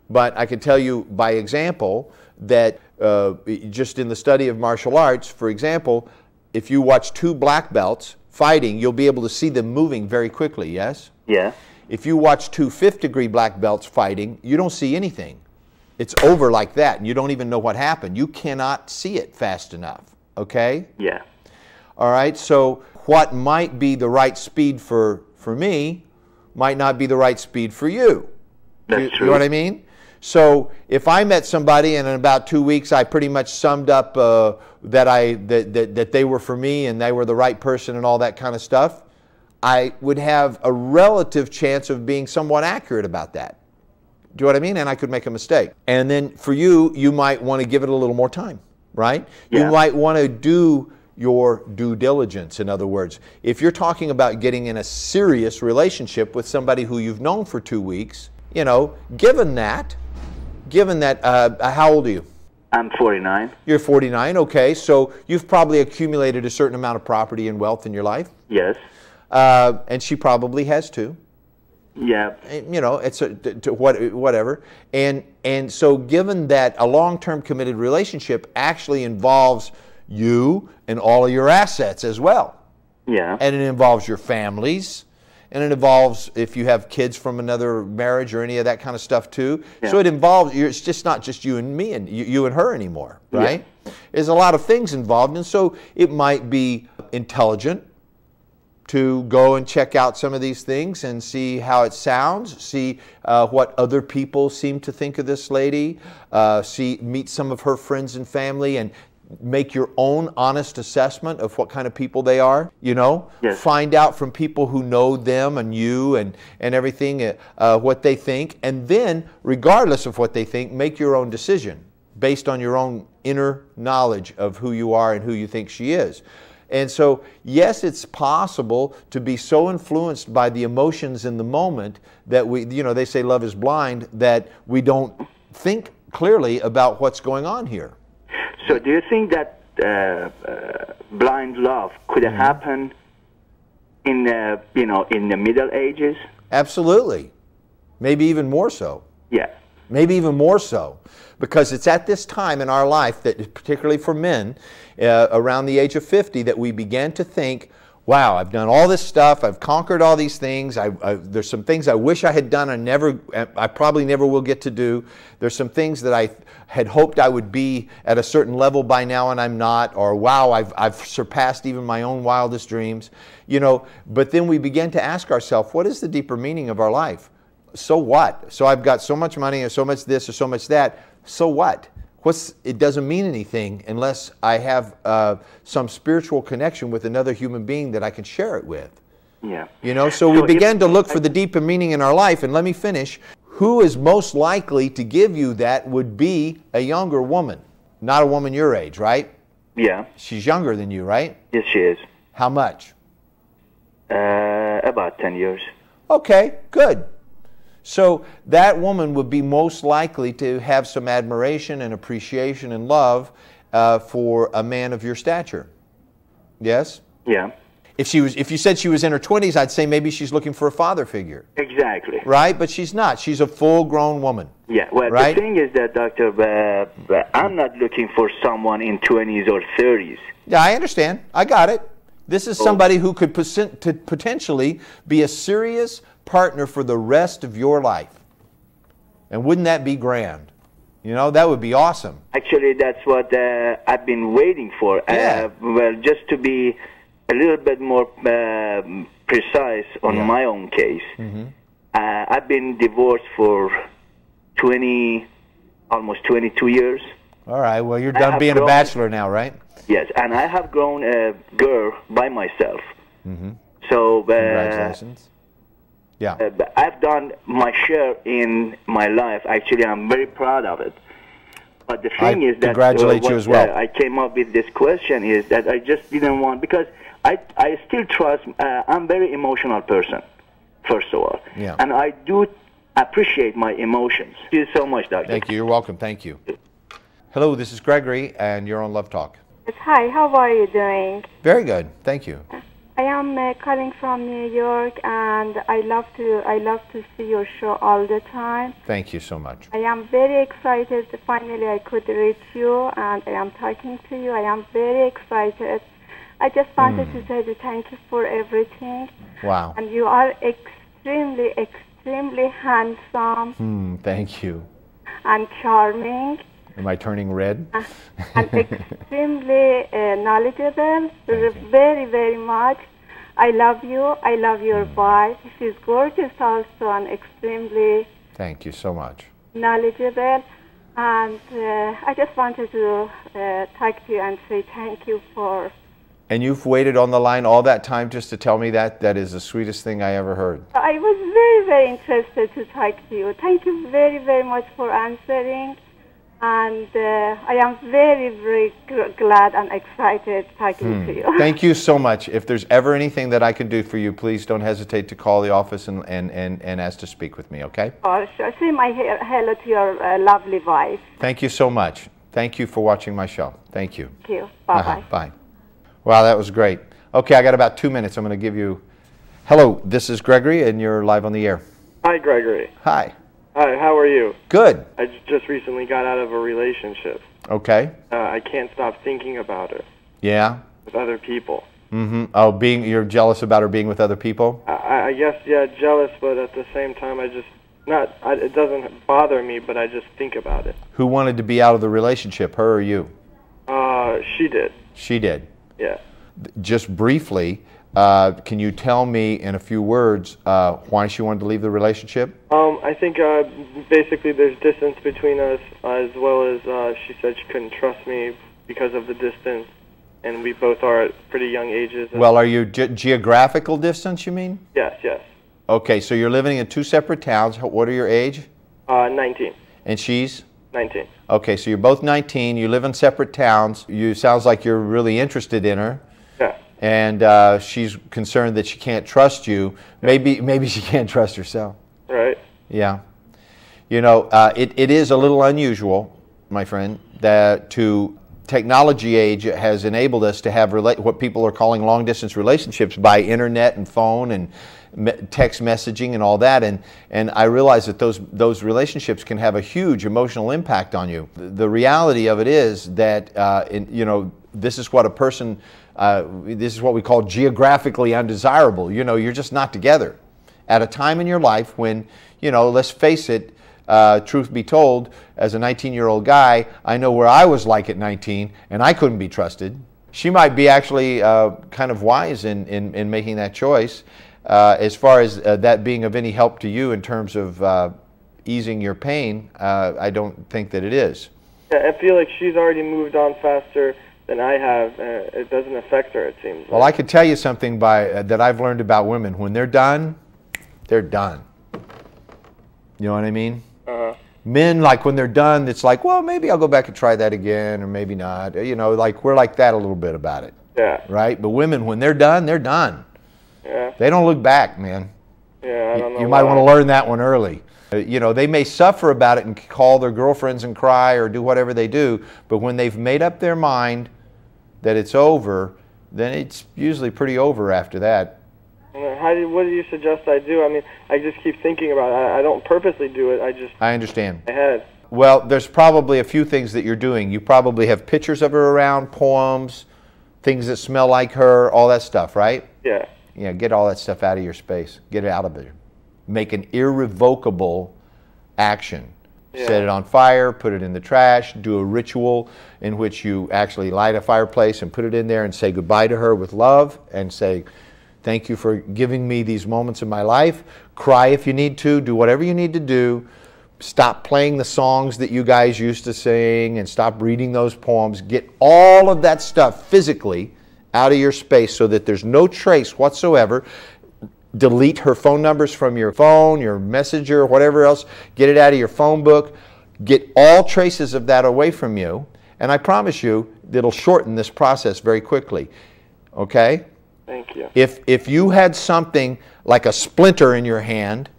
But I can tell you by example that just in the study of martial arts, for example, if you watch two black belts fighting, you'll be able to see them moving very quickly, yes? Yeah. If you watch two fifth-degree black belts fighting, you don't see anything. It's over like that, and you don't even know what happened. You cannot see it fast enough, okay? Yeah. All right, so what might be the right speed for me might not be the right speed for you. That's true. You know what I mean? So if I met somebody and in about 2 weeks I pretty much summed up that they were for me and they were the right person and all that kind of stuff, I would have a relative chance of being somewhat accurate about that. Do you know what I mean? And I could make a mistake. And then for you, you might want to give it a little more time, right? Yeah. You might want to do your due diligence, in other words. If you're talking about getting in a serious relationship with somebody who you've known for 2 weeks, you know, given that, how old are you? I'm 49. You're 49, okay. So you've probably accumulated a certain amount of property and wealth in your life? Yes. And she probably has too. Yeah. You know, it's whatever. And so given that a long-term committed relationship actually involves you and all of your assets as well. Yeah. And it involves your families, and it involves if you have kids from another marriage or any of that kind of stuff too. Yeah. So it involves, it's just not just you and me and you and her anymore, right? Yeah. There's a lot of things involved, and so it might be intelligent to go and check out some of these things and see how it sounds, see what other people seem to think of this lady, meet some of her friends and family, and make your own honest assessment of what kind of people they are, you know? Yes. Find out from people who know them and you and everything what they think, and then, regardless of what they think, make your own decision based on your own inner knowledge of who you are and who you think she is. And so, yes, it's possible to be so influenced by the emotions in the moment that we, you know, they say love is blind, that we don't think clearly about what's going on here. So do you think that blind love could happen in the Middle Ages? Absolutely. Maybe even more so. Yeah. Maybe even more so. Because it's at this time in our life, that particularly for men, around the age of 50, that we began to think, wow, I've done all this stuff, I've conquered all these things, there's some things I wish I had done I probably never will get to do. There's some things that I had hoped I would be at a certain level by now and I'm not, or wow, I've surpassed even my own wildest dreams. You know, but then we began to ask ourselves, what is the deeper meaning of our life? So what? So I've got so much money or so much this or so much that. So what? It doesn't mean anything unless I have some spiritual connection with another human being that I can share it with. Yeah. You know, so we began to look for the deeper meaning in our life. And let me finish. Who is most likely to give you that would be a younger woman, not a woman your age, right? Yeah. She's younger than you, right? Yes, she is. How much? About 10 years. Okay, good. So that woman would be most likely to have some admiration and appreciation and love for a man of your stature. Yes? Yeah. If you said she was in her 20s, I'd say maybe she's looking for a father figure. Exactly. Right? But she's not. She's a full-grown woman. Yeah. Well, right? The thing is that, Doctor, I'm not looking for someone in 20s or 30s. Yeah, I understand. I got it. This is somebody who could potentially be a serious partner for the rest of your life. And wouldn't that be grand? You know, that would be awesome. Actually, that's what I've been waiting for. Yeah. Well, just to be a little bit more precise on my own case, I've been divorced for almost 22 years. All right. Well, you're I done have being a grown- bachelor now, right? Yes, and I have grown a girl by myself. So Congratulations. Yeah. I've done my share in my life. Actually, I'm very proud of it. But the thing is that congratulate you as well. I came up with this question is that I just didn't want, because I still trust. I'm a very emotional person, first of all, Yeah. and I do appreciate my emotions. Thank you so much, Doctor. Thank you. You're welcome. Thank you. Hello, this is Gregory, and you're on Love Talk. Yes, hi, how are you doing? Very good. Thank you. I am calling from New York, and I love to see your show all the time. Thank you so much. I am very excited. Finally, I could reach you, and I am talking to you. I am very excited. I just wanted to say thank you for everything. Wow. And you are extremely, extremely handsome Thank you. and charming. Am I turning red? And extremely knowledgeable, very, very much. I love you. I love your wife. She's gorgeous also and extremely Thank you so much. knowledgeable. And I just wanted to talk to you and say thank you for... And you've waited on the line all that time just to tell me that? That is the sweetest thing I ever heard. I was very, very interested to talk to you. Thank you very, very much for answering. And I am very, very glad and excited talking to you. Thank you so much. If there's ever anything that I can do for you, please don't hesitate to call the office and ask to speak with me, okay? Oh, sure. Say my hello to your lovely wife. Thank you so much. Thank you for watching my show. Thank you. Thank you. Bye-bye. Bye. Wow, that was great. Okay, I got about 2 minutes. I'm going to give you... Hello, this is Gregory, and you're live on the air. Hi, Gregory. Hi. Hi, how are you? Good. I just recently got out of a relationship. Okay. I can't stop thinking about her Yeah. with other people. Oh, you're jealous about her being with other people? I guess, yeah, jealous, but at the same time, it doesn't bother me, but I just think about it. Who wanted to be out of the relationship, her or you? She did. She did. Yeah. Just briefly, can you tell me in a few words why she wanted to leave the relationship? I think basically there's distance between us, as well as she said she couldn't trust me because of the distance, and we both are at pretty young ages. Well, are you geographical distance, you mean? Yes, yes. Okay, so you're living in two separate towns. What are your age? 19. And she's? 19. Okay, so you're both 19. You live in separate towns. Sounds like you're really interested in her. Yeah. And she's concerned that she can't trust you. Maybe she can't trust herself. Right. Yeah. You know, it is a little unusual, my friend, that technology age has enabled us to have what people are calling long-distance relationships by internet and phone and text messaging and all that. And I realize that those relationships can have a huge emotional impact on you. The reality of it is that, this is what a person, this is what we call geographically undesirable. You know, you're just not together. At a time in your life when, let's face it, truth be told, as a 19-year-old guy, I know where I was like at 19, and I couldn't be trusted. She might be actually kind of wise in making that choice. As far as that being of any help to you in terms of easing your pain, I don't think that it is. Yeah, I feel like she's already moved on faster than I have. It doesn't affect her, it seems. Well, I could tell you something that I've learned about women. When they're done, they're done. You know what I mean? Men, like when they're done, it's like, well, maybe I'll go back and try that again, or maybe not. Like we're like that a little bit about it. Yeah. Right? But women, when they're done, they're done. Yeah. They don't look back, man. Yeah, I don't know. You might want to learn that one early. They may suffer about it and call their girlfriends and cry or do whatever they do, but when they've made up their mind that it's over, then it's usually pretty over after that. What do you suggest I do? I mean, I just keep thinking about it. I don't purposely do it. I understand. My head. Well, there's probably a few things that you're doing. You probably have pictures of her around, poems, things that smell like her, all that stuff, right? Yeah. Yeah, get all that stuff out of your space. Get it out of there. Make an irrevocable action. Yeah. Set it on fire, put it in the trash, do a ritual in which you actually light a fireplace and put it in there and say goodbye to her with love and say, thank you for giving me these moments in my life. Cry if you need to. Do whatever you need to do. Stop playing the songs that you guys used to sing and stop reading those poems. Get all of that stuff physically out of your space so that there's no trace whatsoever. Delete her phone numbers from your phone, your messenger, whatever else. Get it out of your phone book. Get all traces of that away from you. And I promise you, it'll shorten this process very quickly. Okay? Thank you. If you had something like a splinter in your hand,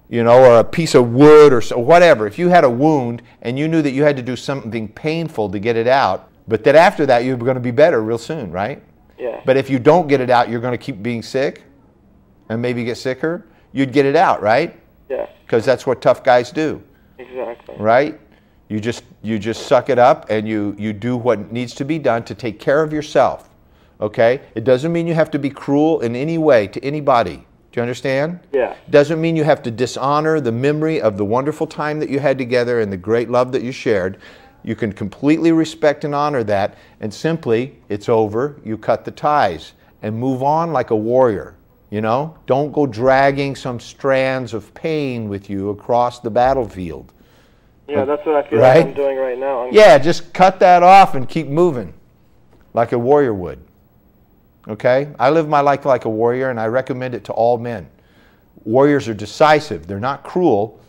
you know, or a piece of wood or so, whatever, if you had a wound and you knew that you had to do something painful to get it out, but that after that you're going to be better real soon, right? Yeah. But if you don't get it out, you're going to keep being sick and maybe get sicker. You'd get it out, right? Yeah. Because that's what tough guys do. Exactly. Right? You just suck it up and you do what needs to be done to take care of yourself. Okay? It doesn't mean you have to be cruel in any way to anybody. Do you understand? Yeah. Doesn't mean you have to dishonor the memory of the wonderful time that you had together and the great love that you shared. You can completely respect and honor that, and simply, it's over, you cut the ties and move on like a warrior. You know? Don't go dragging some strands of pain with you across the battlefield. Yeah, that's what I feel Right? like I'm doing right now. Yeah, just cut that off and keep moving like a warrior would. Okay? I live my life like a warrior, and I recommend it to all men. Warriors are decisive. They're not cruel,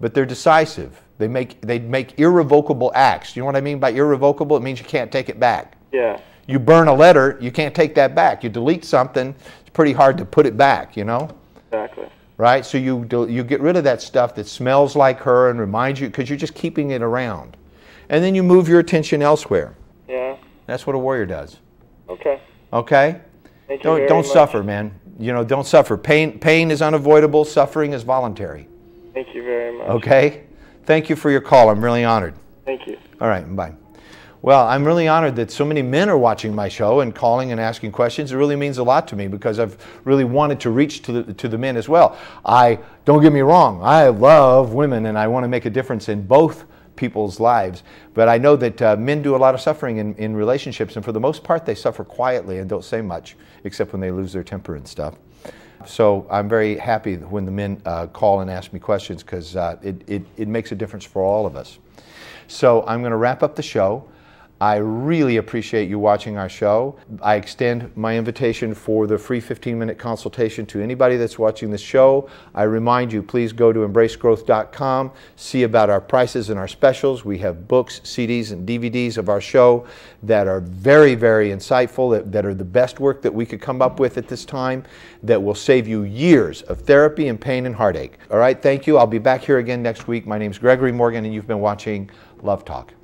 but they're decisive. They make irrevocable acts. You know what I mean by irrevocable? It means you can't take it back. Yeah. You burn a letter, you can't take that back. You delete something, it's pretty hard to put it back, you know? Exactly. Right? So you get rid of that stuff that smells like her and reminds you, because you're just keeping it around. And then you move your attention elsewhere. Yeah. That's what a warrior does. Okay. Okay? Thank you very Don't much. suffer, man. You know, don't suffer. Pain is unavoidable. Suffering is voluntary. Thank you very much. Okay? Thank you for your call. I'm really honored. Thank you. All right, bye. Well, I'm really honored that so many men are watching my show and calling and asking questions. It really means a lot to me because I've really wanted to reach to the men as well. Don't get me wrong, I love women and I want to make a difference in both people's lives. But I know that men do a lot of suffering in relationships, and for the most part they suffer quietly and don't say much, except when they lose their temper and stuff. So I'm very happy when the men call and ask me questions, because it makes a difference for all of us. So I'm going to wrap up the show. I really appreciate you watching our show. I extend my invitation for the free 15-minute consultation to anybody that's watching this show. I remind you, please go to embracegrowth.com, see about our prices and our specials. We have books, CDs, and DVDs of our show that are very, very insightful, that are the best work that we could come up with at this time, that will save you years of therapy and pain and heartache. All right, thank you. I'll be back here again next week. My name's Gregory Morgan, and you've been watching Love Talk.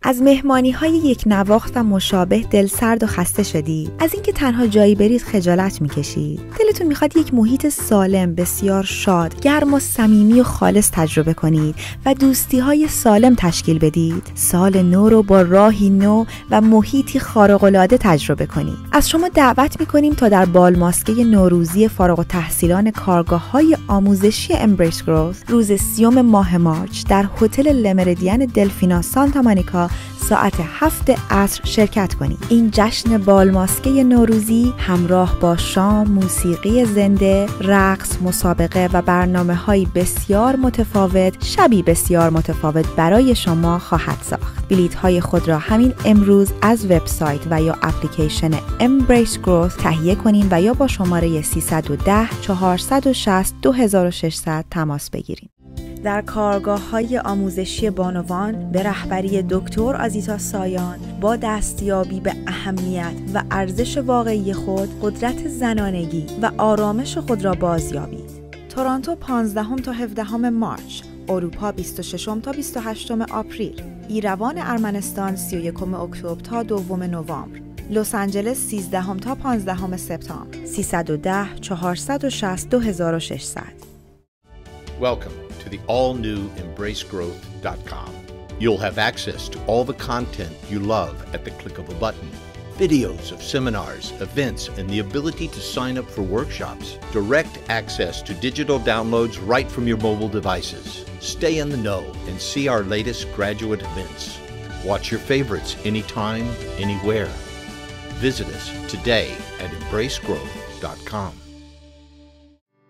از مهمانی‌های یک نواخت و مشابه دل سرد و خسته شدید؟ از اینکه تنها جایی برید خجالت می‌کشید؟ دلتون می‌خواد یک محیط سالم، بسیار شاد، گرم و صمیمی و خالص تجربه کنید و دوستی‌های سالم تشکیل بدید؟ سال نو رو با راهی نو و محیطی خارق‌العاده تجربه کنید. از شما دعوت می‌کنیم تا در بالماسکه نوروزی فارغ التحصیلان کارگاه‌های آموزشی امبریس گروث روز 30 ماه مارچ در هتل لمریدین دلفینا سانتا مونیکا ساعت 7 عصر شرکت کنید. این جشن بالماسکه نوروزی همراه با شام، موسیقی زنده، رقص، مسابقه و برنامه‌های بسیار متفاوت، شبی بسیار متفاوت برای شما خواهد ساخت. بلیط‌های خود را همین امروز از وبسایت و یا اپلیکیشن Embrace Growth تهیه کنید و یا با شماره 310 460 2600 تماس بگیرید. در کارگاه‌های آموزشی بانوان به رهبری دکتر آزیتا سایان با دستیابی به اهمیت و ارزش واقعی خود، قدرت زنانگی و آرامش خود را بازیابید. تورنتو 15 تا 17 مارچ، اروپا 26 تا 28 آپریل، ایروان ارمنستان 31 اکتبر تا 2 نوامبر، لس آنجلس 13 تا 15 سپتامبر. 310 460 2600. Welcome to the all-new embracegrowth.com. You'll have access to all the content you love at the click of a button. videos of seminars, events, and the ability to sign up for workshops. Direct access to digital downloads right from your mobile devices. Stay in the know and see our latest graduate events. Watch your favorites anytime, anywhere. Visit us today at embracegrowth.com.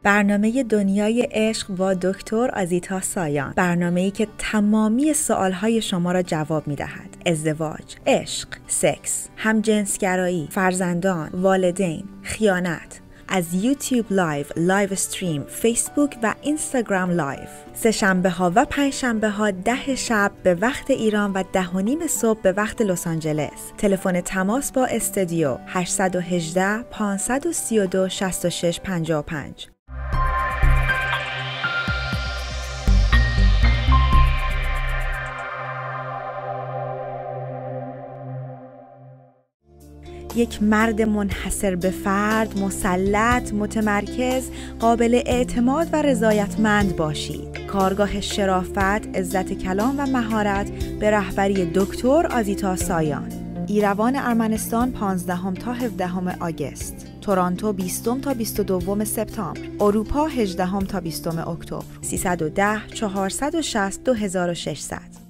برنامه دنیای عشق با دکتر آزیتا سایان، برنامه‌ای که تمامی سوالهای شما را جواب می‌دهد. ازدواج، عشق، سکس، همجنسگرایی، فرزندان، والدین، خیانت. از یوتیوب لایو استریم، فیسبوک و اینستاگرام لایو. سه شنبه ها و پنج شنبه ها 10 شب به وقت ایران و 10:30 صبح به وقت لس آنجلس. تلفن تماس با استودیو 818 532 6655. یک مرد منحصر به فرد، مسلط، متمرکز، قابل اعتماد و رضایتمند باشید. کارگاه شرافت، عزت کلام و مهارت به رهبری دکتر آزیتا سایان. ایروان ارمنستان 15 تا 17 آگوست. تورنتو 20 تا 22 سپتامبر. اروپا 18 تا 20 اکتبر. 310 460 2600.